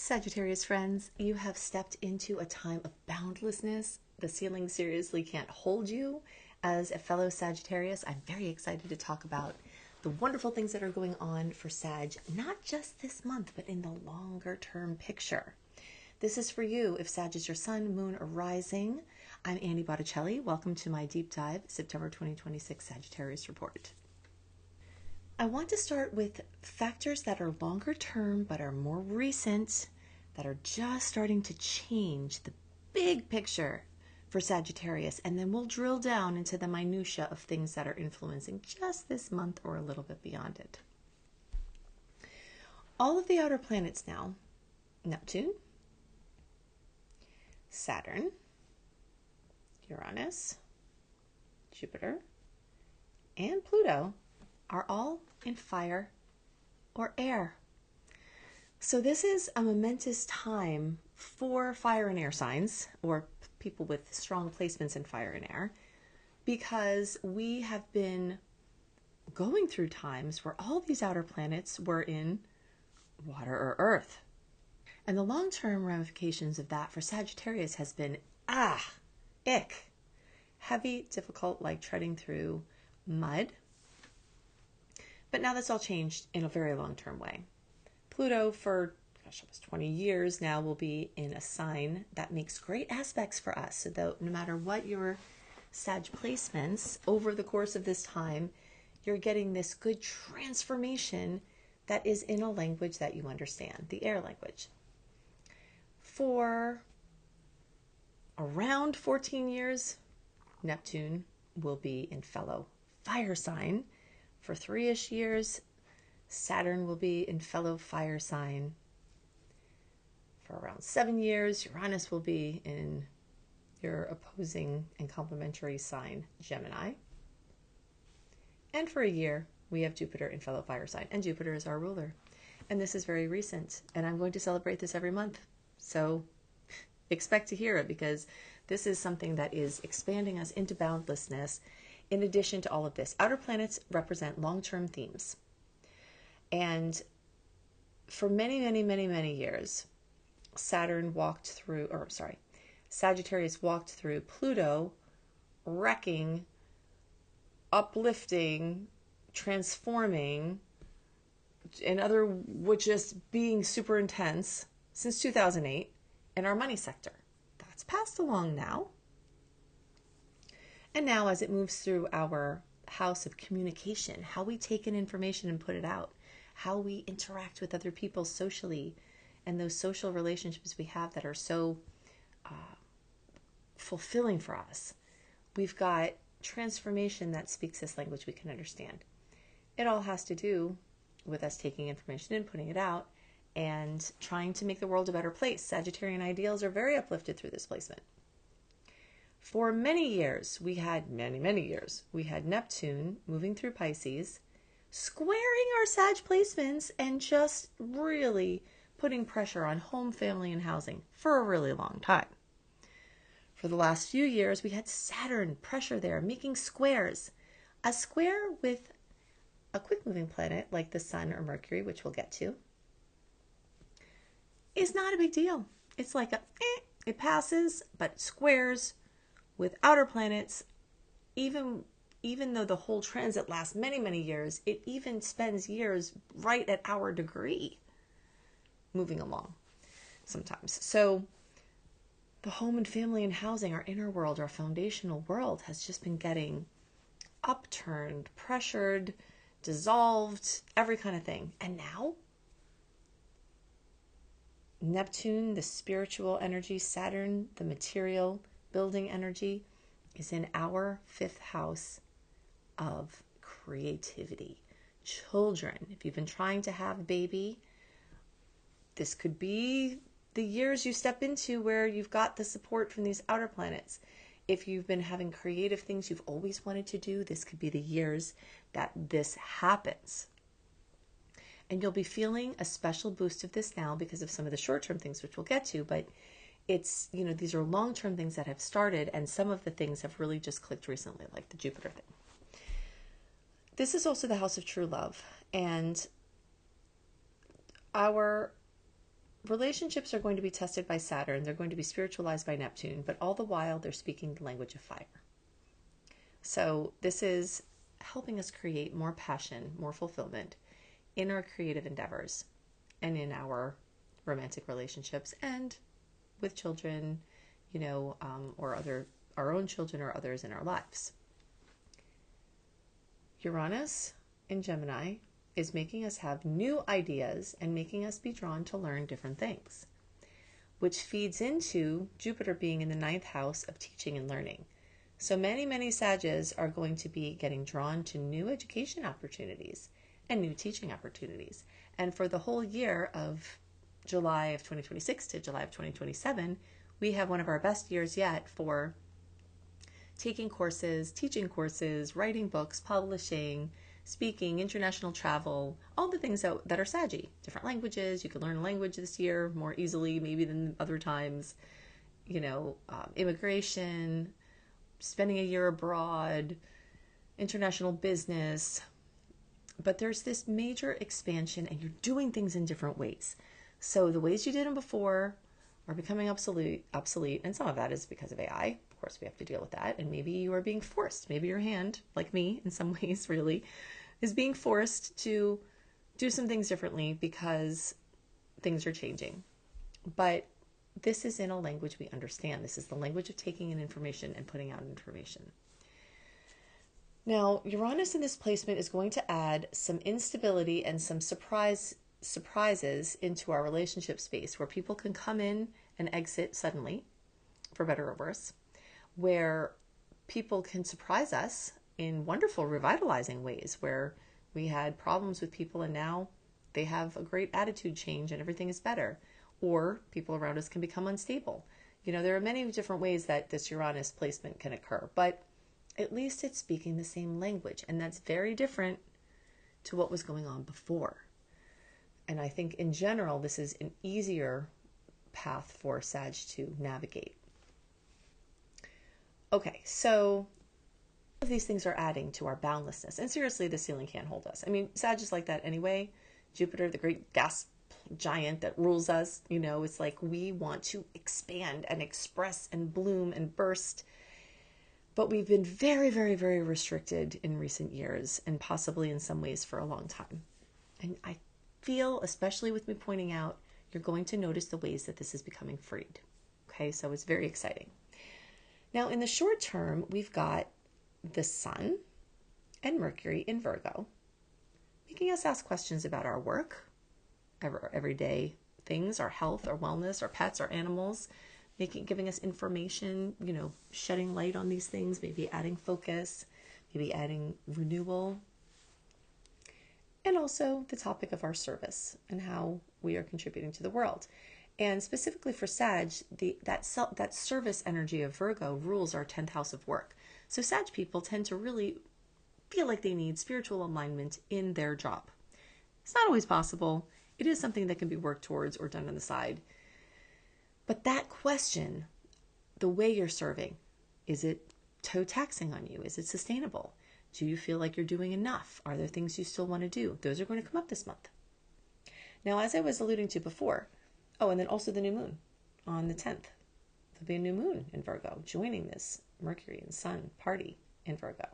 Sagittarius friends, you have stepped into a time of boundlessness. The ceiling seriously can't hold you. As a fellow Sagittarius, I'm very excited to talk about the wonderful things that are going on for Sag, not just this month, but in the longer term picture. This is for you if Sag is your sun, moon, or rising. I'm Annie Botticelli. Welcome to my deep dive September 2026 Sagittarius report. I want to start with factors that are longer term but are more recent, that are just starting to change the big picture for Sagittarius, and then we'll drill down into the minutia of things that are influencing just this month or a little bit beyond it. All of the outer planets now, Neptune, Saturn, Uranus, Jupiter, and Pluto are all in fire or air. So this is a momentous time for fire and air signs, or people with strong placements in fire and air, because we have been going through times where all these outer planets were in water or earth. And the long-term ramifications of that for Sagittarius has been, ick. Heavy, difficult, like treading through mud. But now that's all changed in a very long-term way. Pluto for, almost 20 years now will be in a sign that makes great aspects for us. So that no matter what your Sag placements, over the course of this time, you're getting this good transformation that is in a language that you understand, the air language. For around 14 years, Neptune will be in fellow fire sign. For 3-ish years, Saturn will be in fellow fire sign. For around 7 years, Uranus will be in your opposing and complementary sign, Gemini. And for a year, we have Jupiter in fellow fire sign, and Jupiter is our ruler. And this is very recent, and I'm going to celebrate this every month. So expect to hear it, because this is something that is expanding us into boundlessness. In addition to all of this, outer planets represent long-term themes. And for many, many, many, many years, Sagittarius walked through Pluto, wrecking, uplifting, transforming, which just being super intense since 2008 in our money sector. That's passed along now. And now as it moves through our house of communication, how we take in information and put it out, how we interact with other people socially, and those social relationships we have that are so fulfilling for us. We've got transformation that speaks this language we can understand. It all has to do with us taking information in, putting it out, and trying to make the world a better place. Sagittarian ideals are very uplifted through this placement. For many years, we had Neptune moving through Pisces, squaring our Sag placements and just really putting pressure on home, family, and housing for a really long time. For the last few years, we had Saturn pressure there, making squares. A square with a quick-moving planet like the Sun or Mercury, which we'll get to, is not a big deal. It's like it passes, but squares with outer planets, even though the whole transit lasts many, many years, it even spends years right at our degree moving along sometimes. So the home and family and housing, our inner world, our foundational world, has just been getting upturned, pressured, dissolved, every kind of thing. And now Neptune, the spiritual energy, Saturn, the material building energy, is in our 5th house of creativity. Children, if you've been trying to have a baby, this could be the years you step into where you've got the support from these outer planets. If you've been having creative things you've always wanted to do, this could be the years that this happens. And you'll be feeling a special boost of this now because of some of the short-term things, which we'll get to, but it's, these are long-term things that have started, and some of the things have really just clicked recently, like the Jupiter thing. This is also the house of true love, and our relationships are going to be tested by Saturn. They're going to be spiritualized by Neptune, but all the while they're speaking the language of fire. So this is helping us create more passion, more fulfillment in our creative endeavors and in our romantic relationships and with children, or our own children or others in our lives. Uranus in Gemini is making us have new ideas and making us be drawn to learn different things, which feeds into Jupiter being in the 9th house of teaching and learning. So many Sages are going to be getting drawn to new education opportunities and new teaching opportunities. And for the whole year of July of 2026 to July of 2027, we have one of our best years yet for taking courses, teaching courses, writing books, publishing, speaking, international travel, all the things that are Saggy. Different languages. You can learn a language this year more easily maybe than other times. Immigration, spending a year abroad, international business. But there's this major expansion and you're doing things in different ways. So the ways you did them before are becoming obsolete, and some of that is because of AI. Of course, we have to deal with that. And maybe you are being forced. Maybe your hand, like me in some ways really, is being forced to do some things differently because things are changing. But this is in a language we understand. This is the language of taking in information and putting out information. Now, Uranus in this placement is going to add some instability and some surprises into our relationship space where people can come in and exit suddenly, for better or worse, where people can surprise us in wonderful, revitalizing ways where we had problems with people and now they have a great attitude change and everything is better. Or people around us can become unstable. There are many different ways that this Uranus placement can occur, but at least it's speaking the same language. And that's very different to what was going on before. And I think in general, this is an easier path for Sag to navigate. Okay, so all of these things are adding to our boundlessness. And seriously, the ceiling can't hold us. I mean, Sag is like that anyway. Jupiter, the great gas giant that rules us, it's like we want to expand and express and bloom and burst. But we've been very, very, very restricted in recent years and possibly in some ways for a long time. And I feel, especially with me pointing out, you're going to notice the ways that this is becoming freed. Okay, so it's very exciting. Now, in the short term, we've got the Sun and Mercury in Virgo, making us ask questions about our work, everyday things, our health, our wellness, our pets, our animals, giving us information, shedding light on these things, maybe adding focus, maybe adding renewal. And also the topic of our service and how we are contributing to the world. And specifically for Sag, that service energy of Virgo rules our 10th house of work. So Sag people tend to really feel like they need spiritual alignment in their job. It's not always possible. It is something that can be worked towards or done on the side. But that question, the way you're serving, is it toe taxing on you? Is it sustainable? Do you feel like you're doing enough? Are there things you still want to do? Those are going to come up this month. Now, as I was alluding to before, and then also the new moon on the 10th. There'll be a new moon in Virgo joining this Mercury and Sun party in Virgo.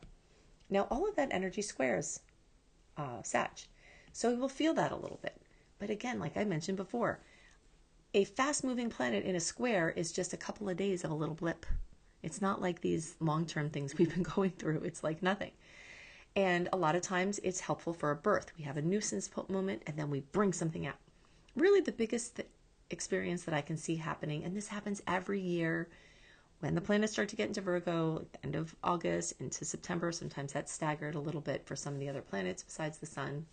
Now, all of that energy squares Sag. So we will feel that a little bit. But again, like I mentioned before, a fast-moving planet in a square is just a couple of days of a little blip. It's not like these long-term things we've been going through. It's like nothing. And a lot of times it's helpful for a birth. We have a nuisance moment and then we bring something out. Really the biggest experience that I can see happening, and this happens every year when the planets start to get into Virgo, at the end of August into September. Sometimes that's staggered a little bit for some of the other planets besides the Sun.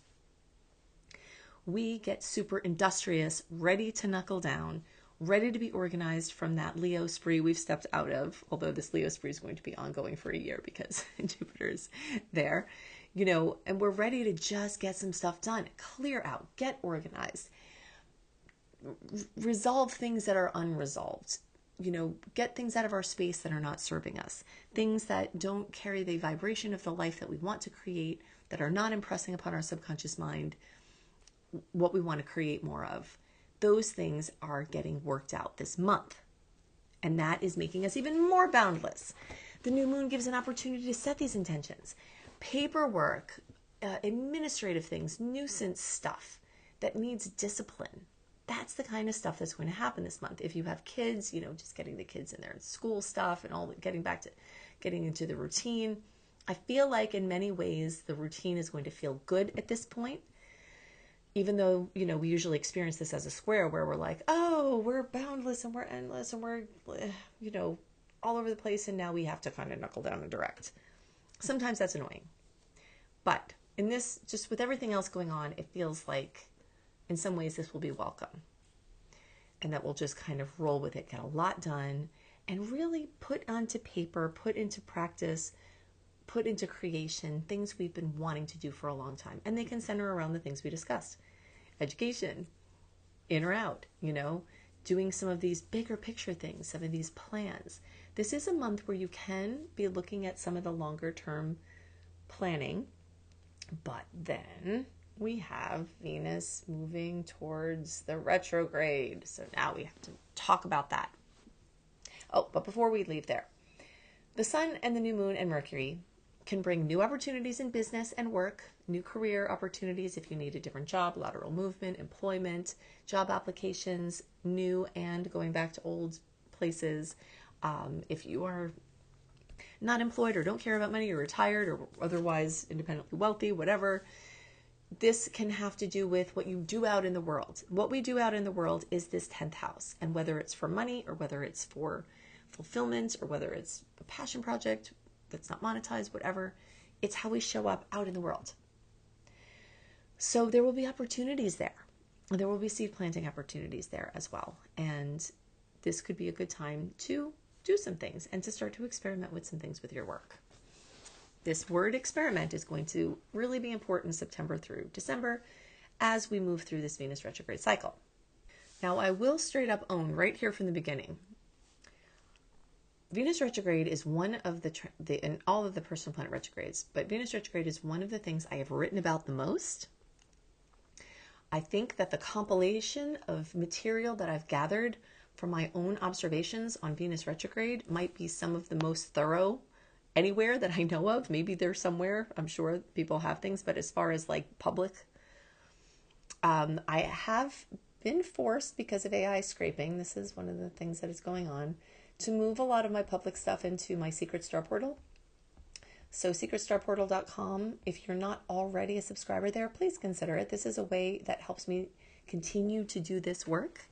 We get super industrious, ready to knuckle down, ready to be organized from that Leo spree we've stepped out of, although this Leo spree is going to be ongoing for a year because Jupiter's there, and we're ready to just get some stuff done, clear out, get organized, resolve things that are unresolved, get things out of our space that are not serving us, things that don't carry the vibration of the life that we want to create, that are not impressing upon our subconscious mind what we want to create more of. those things are getting worked out this month. And that is making us even more boundless. The new moon gives an opportunity to set these intentions. Paperwork, administrative things, nuisance stuff that needs discipline. That's the kind of stuff that's going to happen this month. If you have kids, just getting the kids in their school stuff and all, getting into the routine. I feel like in many ways the routine is going to feel good at this point. Even though, we usually experience this as a square where we're like, oh, we're boundless and we're endless and we're, all over the place. And now we have to kind of knuckle down and direct. Sometimes that's annoying. But in this, just with everything else going on, it feels like in some ways this will be welcome. And that we'll just kind of roll with it, get a lot done, and really put onto paper, put into practice, put into creation things we've been wanting to do for a long time. And they can center around the things we discussed. Education, in or out, doing some of these bigger picture things, some of these plans. This is a month where you can be looking at some of the longer term planning. But then we have Venus moving towards the retrograde. So now we have to talk about that. Oh, but before we leave there, the sun and the new moon and Mercury can bring new opportunities in business and work, new career opportunities if you need a different job, lateral movement, employment, job applications, new and going back to old places. If you are not employed or don't care about money, or retired or otherwise independently wealthy, whatever, this can have to do with what you do out in the world. What we do out in the world is this 10th house. And whether it's for money or whether it's for fulfillment or whether it's a passion project that's not monetized, whatever, it's how we show up out in the world. So there will be opportunities there. There will be seed planting opportunities there as well. And this could be a good time to do some things and to start to experiment with some things with your work. This word experiment is going to really be important September through December as we move through this Venus retrograde cycle. Now, I will straight up own right here from the beginning, Venus retrograde is one of in all of the personal planet retrogrades, but Venus retrograde is one of the things I have written about the most. I think that the compilation of material that I've gathered from my own observations on Venus retrograde might be some of the most thorough anywhere that I know of. Maybe there's somewhere, I'm sure people have things, but as far as like public, I have been forced because of AI scraping. This is one of the things that is going on, to move a lot of my public stuff into my Secret Star portal. So secretstarportal.com, if you're not already a subscriber there, please consider it. This is a way that helps me continue to do this work.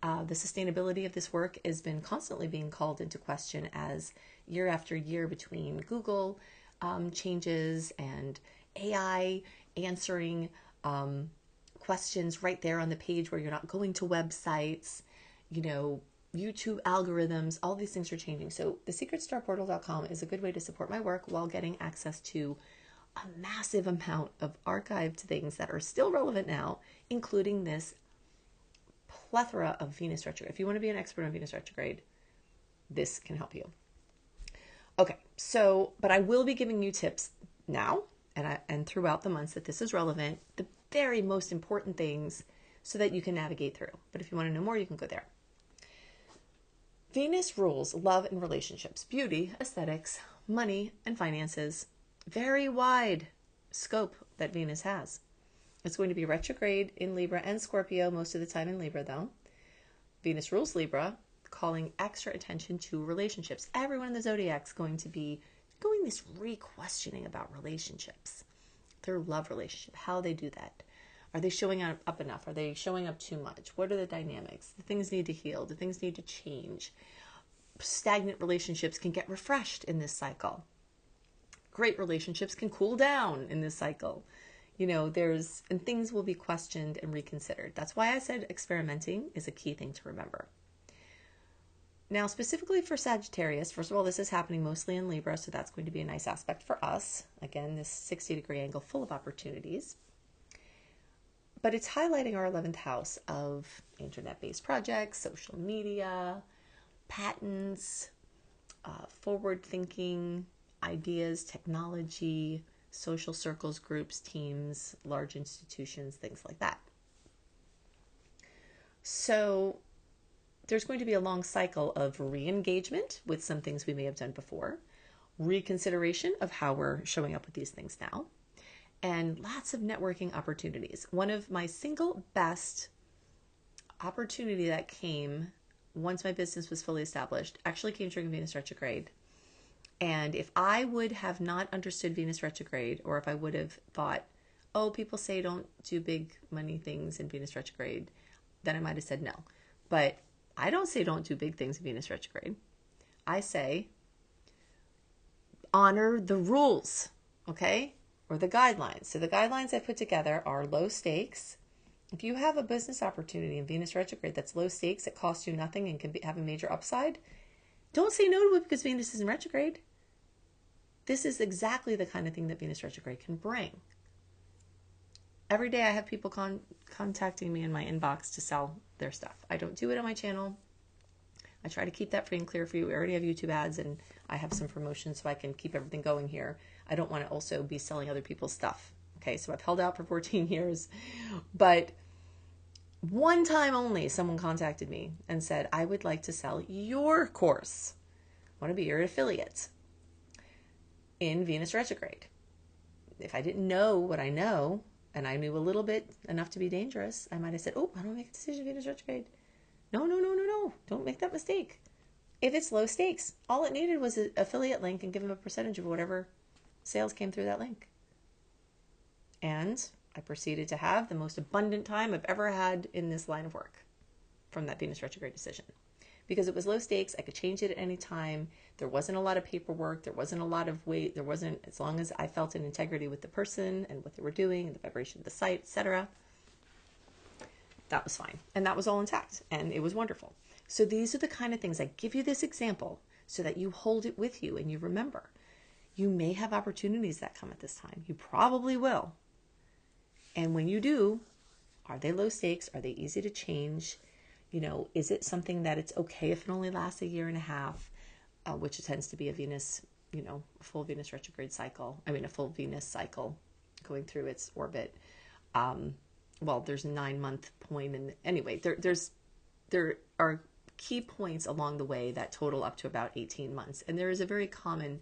The sustainability of this work has been constantly being called into question as year after year between Google changes and AI answering questions right there on the page where you're not going to websites, YouTube algorithms, all these things are changing. So the secretstarportal.com is a good way to support my work while getting access to a massive amount of archived things that are still relevant now, including this plethora of Venus retrograde. If you want to be an expert on Venus retrograde, this can help you. Okay, but I will be giving you tips now and throughout the months that this is relevant, the very most important things so that you can navigate through. But if you want to know more, you can go there. Venus rules love and relationships, beauty, aesthetics, money, and finances. Very wide scope that Venus has. It's going to be retrograde in Libra and Scorpio, most of the time in Libra though. Venus rules Libra, calling extra attention to relationships. Everyone in the zodiac is going to be doing this re-questioning about relationships, their love relationship, how they do that. Are they showing up enough? Are they showing up too much? What are the dynamics? The things need to heal. The things need to change. Stagnant relationships can get refreshed in this cycle. Great relationships can cool down in this cycle. And things will be questioned and reconsidered. That's why I said experimenting is a key thing to remember. Now, specifically for Sagittarius, first of all, this is happening mostly in Libra, so that's going to be a nice aspect for us. Again, this 60-degree angle full of opportunities. But it's highlighting our 11th house of internet-based projects, social media, patents, forward-thinking ideas, technology, social circles, groups, teams, large institutions, things like that. So there's going to be a long cycle of re-engagement with some things we may have done before, reconsideration of how we're showing up with these things now, and lots of networking opportunities. One of my single best opportunity that came once my business was fully established actually came during Venus retrograde. And if I would have not understood Venus retrograde, or if I would have thought, oh, people say don't do big money things in Venus retrograde, then I might have said no. But I don't say don't do big things in Venus retrograde. I say honor the rules, okay? Or the guidelines. So the guidelines I put together are low stakes. If you have a business opportunity in Venus retrograde that's low stakes, it costs you nothing and can have a major upside, don't say no to it because Venus is in retrograde. This is exactly the kind of thing that Venus retrograde can bring. Every day I have people contacting me in my inbox to sell their stuff. I don't do it on my channel. I try to keep that free and clear for you. We already have YouTube ads and I have some promotions so I can keep everything going here. I don't want to also be selling other people's stuff. Okay, so I've held out for 14 years. But one time only someone contacted me and said, I would like to sell your course. I want to be your affiliate in Venus retrograde. If I didn't know what I know, and I knew a little bit enough to be dangerous, I might have said, oh, I don't make a decision Venus retrograde. No. Don't make that mistake. If it's low stakes, all it needed was an affiliate link and give them a percentage of whatever sales came through that link. And I proceeded to have the most abundant time I've ever had in this line of work from that Venus retrograde decision. Because it was low stakes, I could change it at any time. There wasn't a lot of paperwork. There wasn't a lot of weight. There wasn't, as long as I felt an integrity with the person and what they were doing and the vibration of the site, etc. That was fine. And that was all intact. And it was wonderful. So these are the kind of things, I give you this example so that you hold it with you and you remember. You may have opportunities that come at this time. You probably will. And when you do, are they low stakes? Are they easy to change? Is it something that it's okay if it only lasts a year and a half, which tends to be a Venus, a full Venus retrograde cycle. A full Venus cycle going through its orbit. There's a 9-month point. And anyway, there are key points along the way that total up to about 18 months. And there is a very common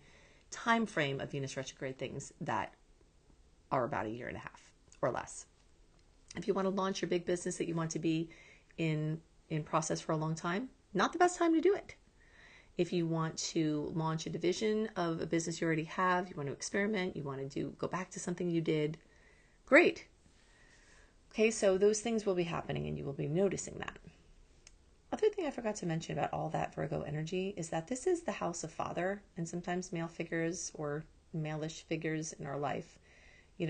time frame of Venus retrograde things that are about a year and a half or less. If you want to launch your big business that you want to be in process for a long time, not the best time to do it. If you want to launch a division of a business you already have, you want to experiment, you want to go back to something you did, great. Okay, so those things will be happening and you will be noticing that. Other thing I forgot to mention about all that Virgo energy is that this is the house of father and sometimes male figures or male-ish figures in our life.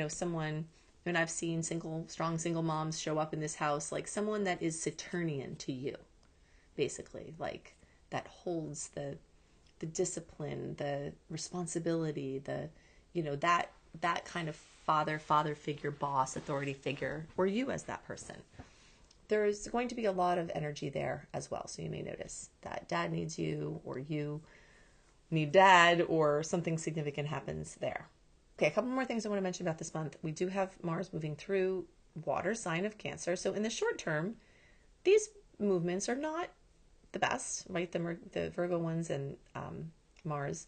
Someone, and I've seen strong single moms show up in this house, like someone that is Saturnian to you, basically, like that holds the discipline, the responsibility, that kind of father figure, boss, authority figure, or you as that person. There's going to be a lot of energy there as well. So you may notice that dad needs you, or you need dad, or something significant happens there. Okay, a couple more things I want to mention about this month. We do have Mars moving through water sign of Cancer. So in the short term, these movements are not the best, right? The Virgo ones and Mars,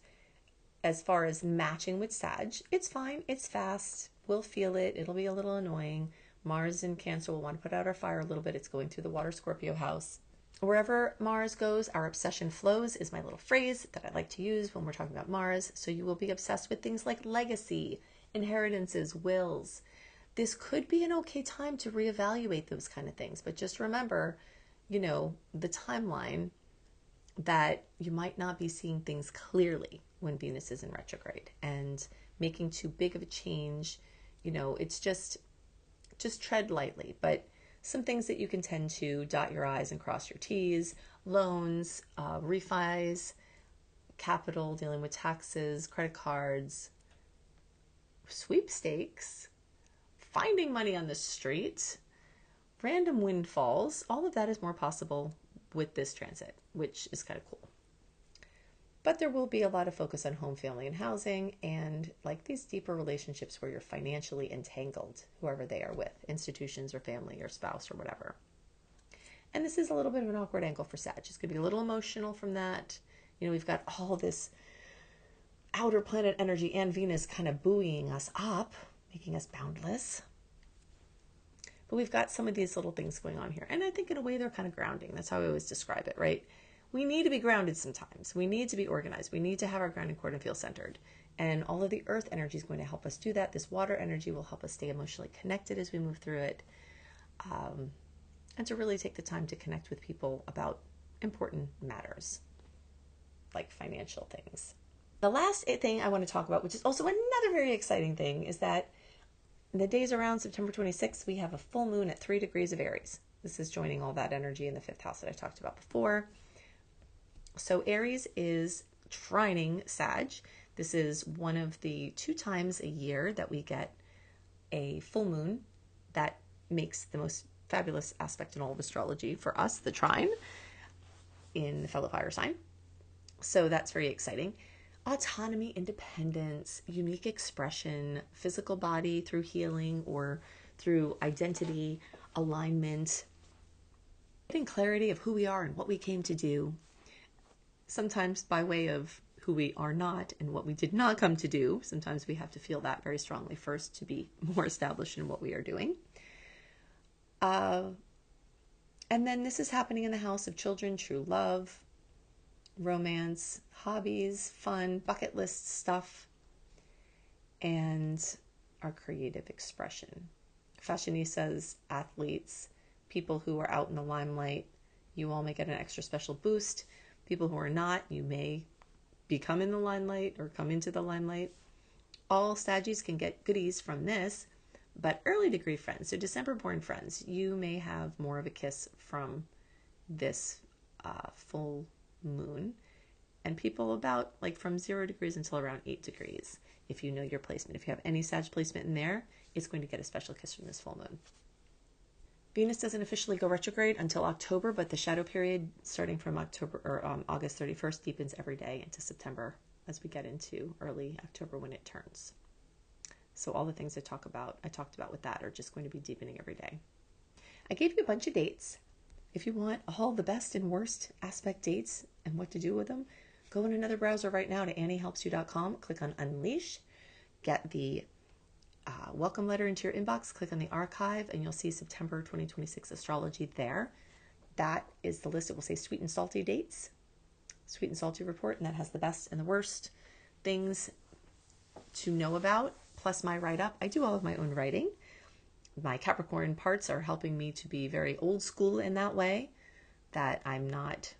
as far as matching with Sag, it's fine. It's fast. We'll feel it. It'll be a little annoying. Mars in Cancer will want to put out our fire a little bit. It's going through the water Scorpio house. Wherever Mars goes, our obsession flows is my little phrase that I like to use when we're talking about Mars. So you will be obsessed with things like legacy, inheritances, wills. This could be an okay time to reevaluate those kind of things. But just remember, the timeline that you might not be seeing things clearly when Venus is in retrograde, and making too big of a change. It's just tread lightly, but some things that you can tend to dot your I's and cross your T's: loans, refis, capital, dealing with taxes, credit cards, sweepstakes, finding money on the street, random windfalls. All of that is more possible with this transit, which is kind of cool. But there will be a lot of focus on home, family, and housing, and like these deeper relationships where you're financially entangled, whoever they are with, institutions or family or spouse or whatever. And this is a little bit of an awkward angle for Sag. It's going to be a little emotional from that. You know, we've got all this outer planet energy and Venus kind of buoying us up, making us boundless. But we've got some of these little things going on here. And I think in a way they're kind of grounding. That's how I always describe it, right? We need to be grounded sometimes. We need to be organized. We need to have our grounding cord and feel centered. And all of the earth energy is going to help us do that. This water energy will help us stay emotionally connected as we move through it. And to really take the time to connect with people about important matters, like financial things. The last thing I want to talk about, which is also another very exciting thing, is that in the days around September 26th, we have a full moon at 3 degrees of Aries. This is joining all that energy in the 5th house that I talked about before. So Aries is trining Sag. This is one of the 2 times a year that we get a full moon that makes the most fabulous aspect in all of astrology for us, the trine, in the fellow fire sign. So that's very exciting. Autonomy, independence, unique expression, physical body through healing or through identity, alignment, getting clarity of who we are and what we came to do, sometimes by way of who we are not and what we did not come to do. Sometimes we have to feel that very strongly first to be more established in what we are doing. And then this is happening in the house of children, true love, romance, hobbies, fun, bucket list stuff, and our creative expression. Fashionistas, athletes, people who are out in the limelight, you all may get an extra special boost. People who are not, you may become in the limelight or come into the limelight. All Saggies can get goodies from this, but early degree friends, so December born friends, you may have more of a kiss from this full moon. And people about like from 0 degrees until around 8 degrees. If you know your placement, if you have any Sag placement in there, it's going to get a special kiss from this full moon. Venus doesn't officially go retrograde until October, but the shadow period starting from August 31st deepens every day into September as we get into early October when it turns. So all the things I talked about with that are just going to be deepening every day. I gave you a bunch of dates. If you want all the best and worst aspect dates and what to do with them, go in another browser right now to anniehelpsyou.com, click on Unleash, get the welcome letter into your inbox, click on the archive, and you'll see September 2026 astrology there. That is the list. It will say sweet and salty dates, sweet and salty report, and that has the best and the worst things to know about, plus my write-up. I do all of my own writing. My Capricorn parts are helping me to be very old school in that way, that I'm not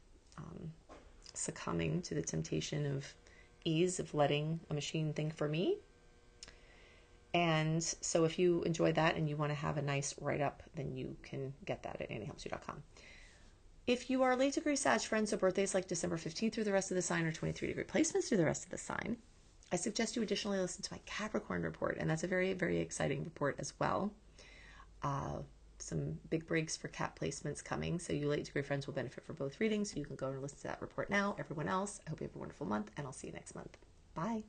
succumbing to the temptation of ease of letting a machine think for me. And so if you enjoy that and you want to have a nice write-up, then you can get that at anniehelpsyou.com. If you are late degree Sag friends, so birthdays like December 15th through the rest of the sign or 23 degree placements through the rest of the sign, I suggest you additionally listen to my Capricorn report, and that's a very, very exciting report as well. Some big breaks for Cap placements coming, so you late degree friends will benefit from both readings, so you can go and listen to that report now. Everyone else, I hope you have a wonderful month, and I'll see you next month. Bye.